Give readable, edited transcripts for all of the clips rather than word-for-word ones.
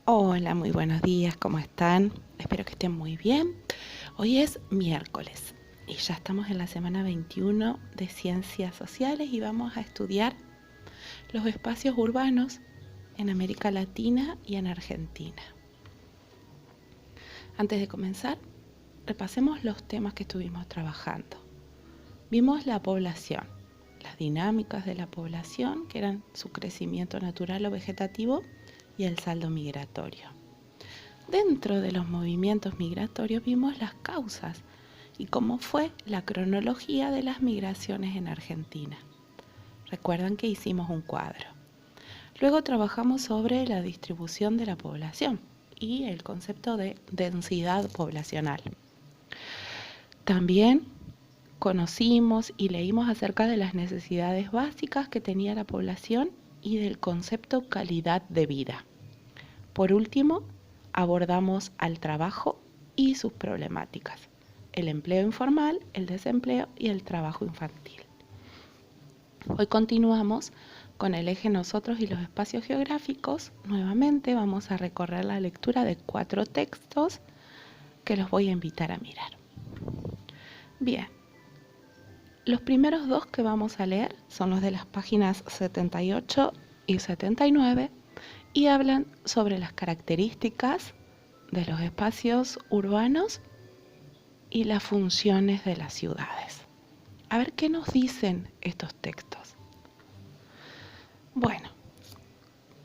Hola, muy buenos días, ¿cómo están? Espero que estén muy bien. Hoy es miércoles y ya estamos en la semana 21 de Ciencias Sociales y vamos a estudiar los espacios urbanos en América Latina y en Argentina. Antes de comenzar, repasemos los temas que estuvimos trabajando. Vimos la población, las dinámicas de la población, que eran su crecimiento natural o vegetativo, y el saldo migratorio. Dentro de los movimientos migratorios vimos las causas y cómo fue la cronología de las migraciones en Argentina. Recuerdan que hicimos un cuadro. Luego trabajamos sobre la distribución de la población y el concepto de densidad poblacional. También conocimos y leímos acerca de las necesidades básicas que tenía la población y del concepto calidad de vida. Por último, abordamos al trabajo y sus problemáticas, el empleo informal, el desempleo y el trabajo infantil. Hoy continuamos con el eje nosotros y los espacios geográficos. Nuevamente vamos a recorrer la lectura de 4 textos que los voy a invitar a mirar. Bien, los primeros 2 que vamos a leer son los de las páginas 78 y 79 y hablan sobre las características de los espacios urbanos y las funciones de las ciudades. A ver qué nos dicen estos textos. Bueno,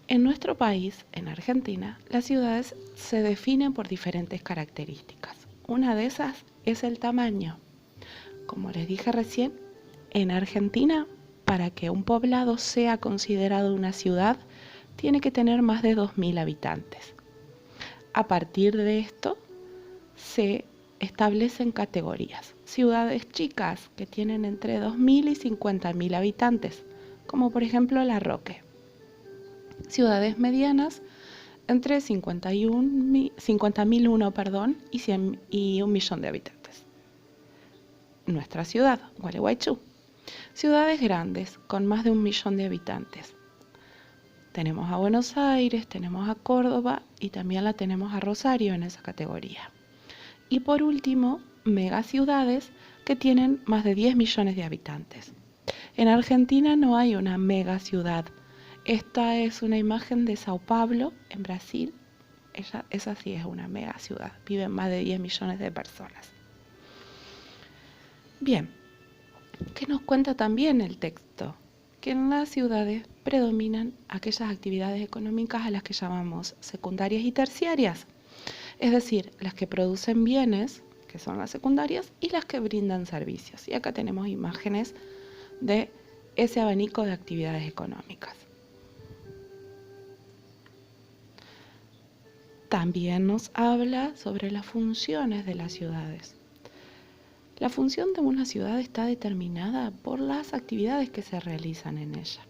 en nuestro país, en Argentina, las ciudades se definen por diferentes características. Una de esas es el tamaño. Como les dije recién, en Argentina, para que un poblado sea considerado una ciudad, tiene que tener más de 2.000 habitantes. A partir de esto, se establecen categorías. Ciudades chicas que tienen entre 2.000 y 50.000 habitantes, como por ejemplo La Roque. Ciudades medianas entre 50.001 y 1 millón de habitantes. Nuestra ciudad, Gualeguaychú. Ciudades grandes con más de 1 millón de habitantes. Tenemos a Buenos Aires, tenemos a Córdoba y también la tenemos a Rosario en esa categoría. Y por último, megaciudades que tienen más de 10 millones de habitantes. En Argentina no hay una megaciudad. Esta es una imagen de Sao Paulo, en Brasil. Esa sí es una megaciudad. Viven más de 10 millones de personas. Bien, ¿qué nos cuenta también el texto? Que en las ciudades predominan aquellas actividades económicas a las que llamamos secundarias y terciarias. Es decir, las que producen bienes, que son las secundarias, y las que brindan servicios. Y acá tenemos imágenes de ese abanico de actividades económicas. También nos habla sobre las funciones de las ciudades. La función de una ciudad está determinada por las actividades que se realizan en ella.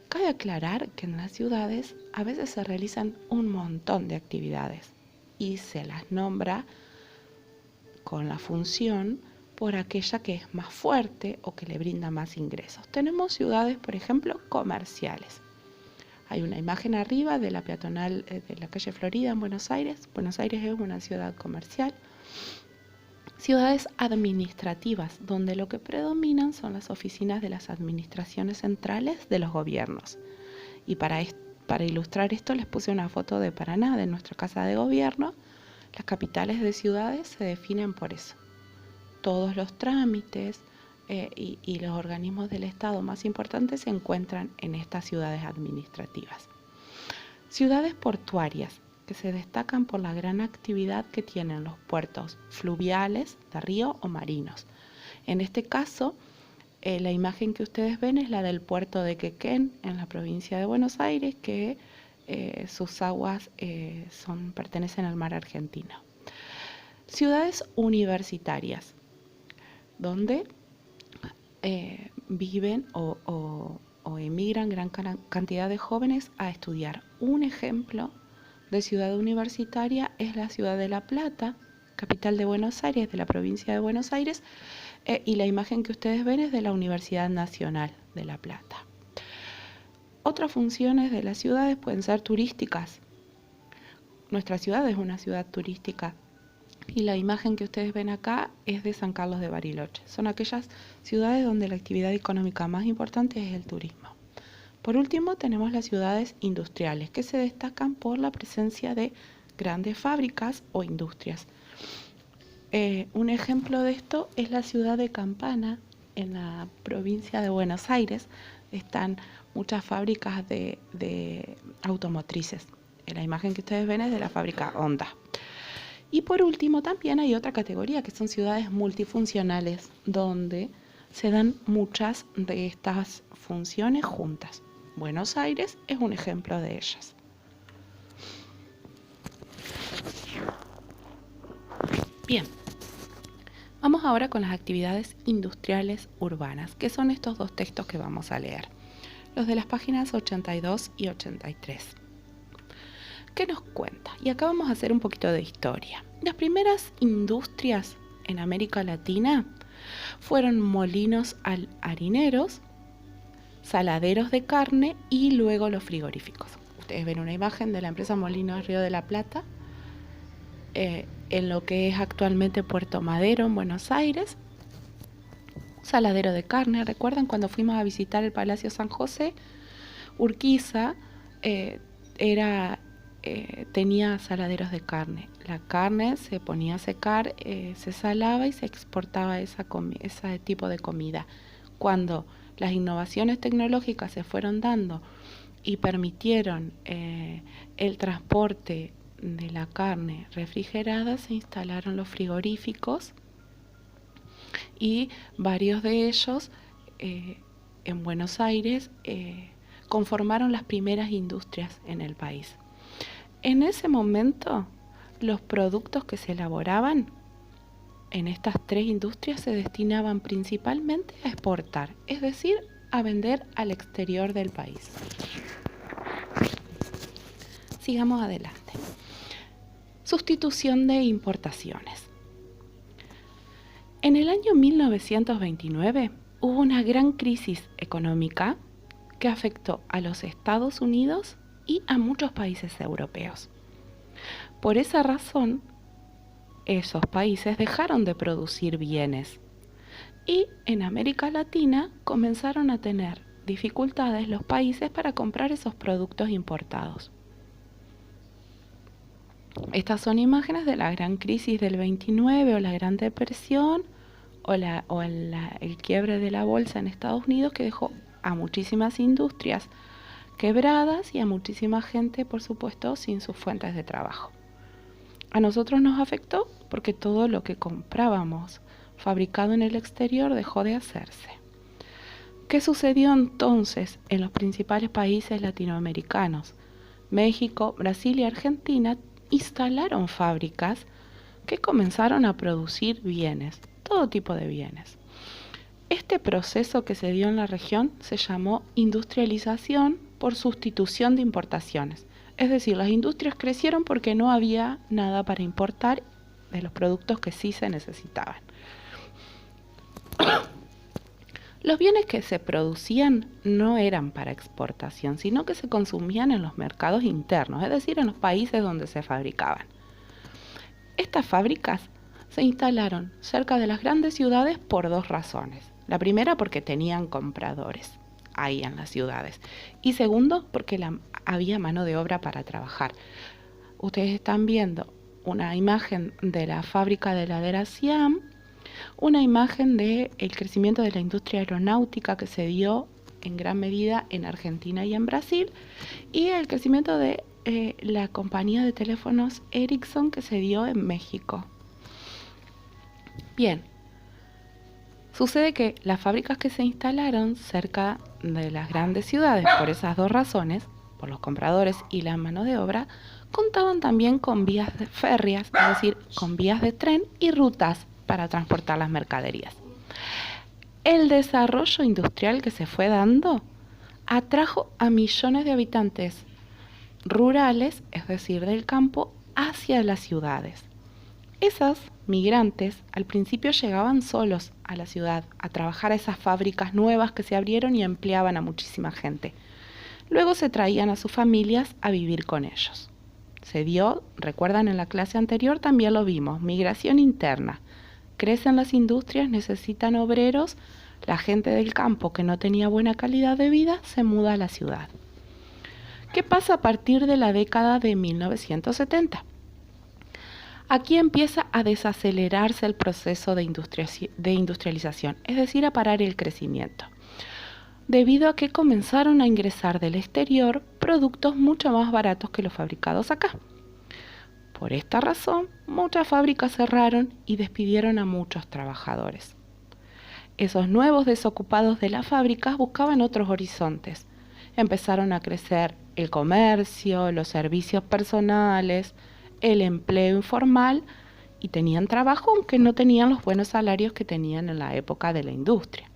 Cabe aclarar que en las ciudades a veces se realizan un montón de actividades y se las nombra con la función por aquella que es más fuerte o que le brinda más ingresos. Tenemos ciudades, por ejemplo, comerciales. Hay una imagen arriba de la peatonal de la calle Florida en Buenos Aires. Buenos Aires es una ciudad comercial. Ciudades administrativas, donde lo que predominan son las oficinas de las administraciones centrales de los gobiernos. Y para ilustrar esto les puse una foto de Paraná, de nuestra casa de gobierno. Las capitales de ciudades se definen por eso. Todos los trámites y los organismos del Estado más importantes se encuentran en estas ciudades administrativas. Ciudades portuarias, que se destacan por la gran actividad que tienen los puertos fluviales, de río o marinos. En este caso, la imagen que ustedes ven es la del puerto de Quequén, en la provincia de Buenos Aires, que sus aguas pertenecen al mar Argentino. Ciudades universitarias, donde viven o emigran gran cantidad de jóvenes a estudiar. Un ejemplo de ciudad universitaria es la ciudad de La Plata, capital de Buenos Aires, de la provincia de Buenos Aires, y la imagen que ustedes ven es de la Universidad Nacional de La Plata. Otras funciones de las ciudades pueden ser turísticas. Nuestra ciudad es una ciudad turística y la imagen que ustedes ven acá es de San Carlos de Bariloche. Son aquellas ciudades donde la actividad económica más importante es el turismo. Por último, tenemos las ciudades industriales, que se destacan por la presencia de grandes fábricas o industrias. Un ejemplo de esto es la ciudad de Campana, en la provincia de Buenos Aires. Están muchas fábricas de automotrices. La imagen que ustedes ven es de la fábrica Honda. Y por último, también hay otra categoría que son ciudades multifuncionales, donde se dan muchas de estas funciones juntas. Buenos Aires es un ejemplo de ellas. Bien, vamos ahora con las actividades industriales urbanas, que son estos dos textos que vamos a leer, los de las páginas 82 y 83. ¿Qué nos cuenta? Y acá vamos a hacer un poquito de historia. Las primeras industrias en América Latina fueron molinos harineros, saladeros de carne y luego los frigoríficos. Ustedes ven una imagen de la empresa Molinos Río de la Plata en lo que es actualmente Puerto Madero en Buenos Aires. Saladero de carne. ¿Recuerdan cuando fuimos a visitar el Palacio San José? Urquiza tenía saladeros de carne. La carne se ponía a secar, se salaba y se exportaba ese tipo de comida. Cuando las innovaciones tecnológicas se fueron dando y permitieron el transporte de la carne refrigerada, se instalaron los frigoríficos y varios de ellos en Buenos Aires conformaron las primeras industrias en el país. En ese momento, los productos que se elaboraban en estas tres industrias se destinaban principalmente a exportar, es decir, a vender al exterior del país. Sigamos adelante. Sustitución de importaciones. En el año 1929 hubo una gran crisis económica que afectó a los Estados Unidos y a muchos países europeos. Por esa razón, esos países dejaron de producir bienes y en América Latina comenzaron a tener dificultades los países para comprar esos productos importados. Estas son imágenes de la gran crisis del 29 o la Gran Depresión o el quiebre de la bolsa en Estados Unidos, que dejó a muchísimas industrias quebradas y a muchísima gente, por supuesto, sin sus fuentes de trabajo. A nosotros nos afectó porque todo lo que comprábamos fabricado en el exterior dejó de hacerse. ¿Qué sucedió entonces en los principales países latinoamericanos? México, Brasil y Argentina instalaron fábricas que comenzaron a producir bienes, todo tipo de bienes. Este proceso que se dio en la región se llamó industrialización por sustitución de importaciones. Es decir, las industrias crecieron porque no había nada para importar de los productos que sí se necesitaban. Los bienes que se producían no eran para exportación, sino que se consumían en los mercados internos, es decir, en los países donde se fabricaban. Estas fábricas se instalaron cerca de las grandes ciudades por dos razones. La primera, porque tenían compradores ahí en las ciudades. Y segundo, porque había mano de obra para trabajar. Ustedes están viendo una imagen de la fábrica de heladeras Siam, una imagen del crecimiento de la industria aeronáutica que se dio en gran medida en Argentina y en Brasil, y el crecimiento de la compañía de teléfonos Ericsson que se dio en México. Bien, sucede que las fábricas que se instalaron cerca de las grandes ciudades, por esas dos razones, por los compradores y la mano de obra, contaban también con vías férreas, es decir, con vías de tren y rutas para transportar las mercaderías. El desarrollo industrial que se fue dando atrajo a millones de habitantes rurales, es decir, del campo, hacia las ciudades. Esos migrantes al principio llegaban solos a la ciudad a trabajar a esas fábricas nuevas que se abrieron y empleaban a muchísima gente. Luego se traían a sus familias a vivir con ellos. Se dio, recuerdan en la clase anterior también lo vimos, migración interna. Crecen las industrias, necesitan obreros, la gente del campo que no tenía buena calidad de vida se muda a la ciudad. ¿Qué pasa a partir de la década de 1970? Aquí empieza a desacelerarse el proceso de industrialización, es decir, a parar el crecimiento, debido a que comenzaron a ingresar del exterior productos mucho más baratos que los fabricados acá. Por esta razón, muchas fábricas cerraron y despidieron a muchos trabajadores. Esos nuevos desocupados de las fábricas buscaban otros horizontes. Empezaron a crecer el comercio, los servicios personales, el empleo informal y tenían trabajo aunque no tenían los buenos salarios que tenían en la época de la industria.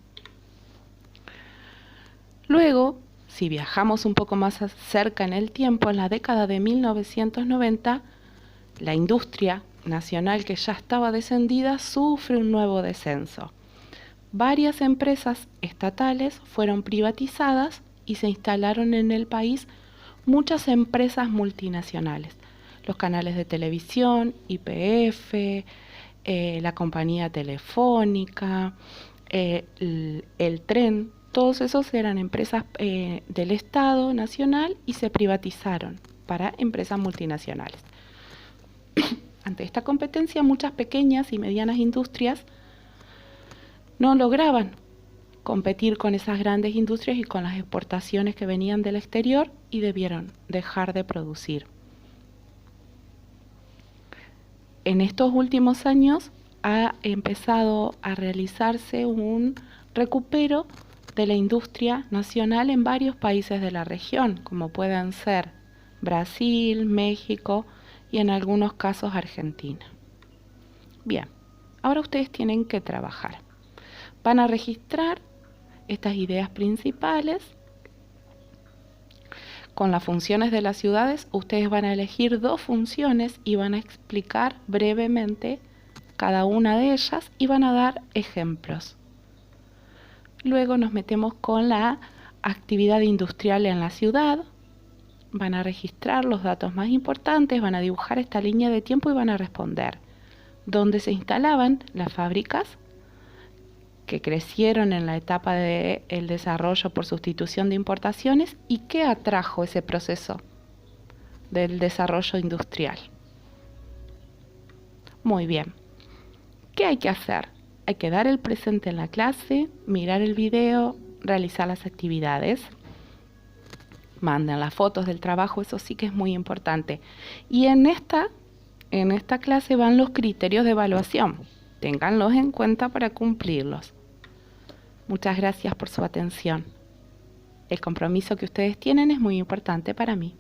Luego, si viajamos un poco más cerca en el tiempo, en la década de 1990, la industria nacional que ya estaba descendida sufre un nuevo descenso. Varias empresas estatales fueron privatizadas y se instalaron en el país muchas empresas multinacionales. Los canales de televisión, YPF, la compañía telefónica, el tren, todos esos eran empresas del Estado nacional y se privatizaron para empresas multinacionales. Ante esta competencia, muchas pequeñas y medianas industrias no lograban competir con esas grandes industrias y con las exportaciones que venían del exterior y debieron dejar de producir. En estos últimos años ha empezado a realizarse un recupero de la industria nacional en varios países de la región, como pueden ser Brasil, México y en algunos casos Argentina. Bien, ahora ustedes tienen que trabajar. Van a registrar estas ideas principales. Con las funciones de las ciudades, ustedes van a elegir 2 funciones y van a explicar brevemente cada una de ellas y van a dar ejemplos. Luego nos metemos con la actividad industrial en la ciudad. Van a registrar los datos más importantes, van a dibujar esta línea de tiempo y van a responder dónde se instalaban las fábricas que crecieron en la etapa del desarrollo por sustitución de importaciones y qué atrajo ese proceso del desarrollo industrial. Muy bien. ¿Qué hay que hacer? Hay que dar el presente en la clase, mirar el video, realizar las actividades. Manden las fotos del trabajo, eso sí que es muy importante. Y en esta clase van los criterios de evaluación. Ténganlos en cuenta para cumplirlos. Muchas gracias por su atención. El compromiso que ustedes tienen es muy importante para mí.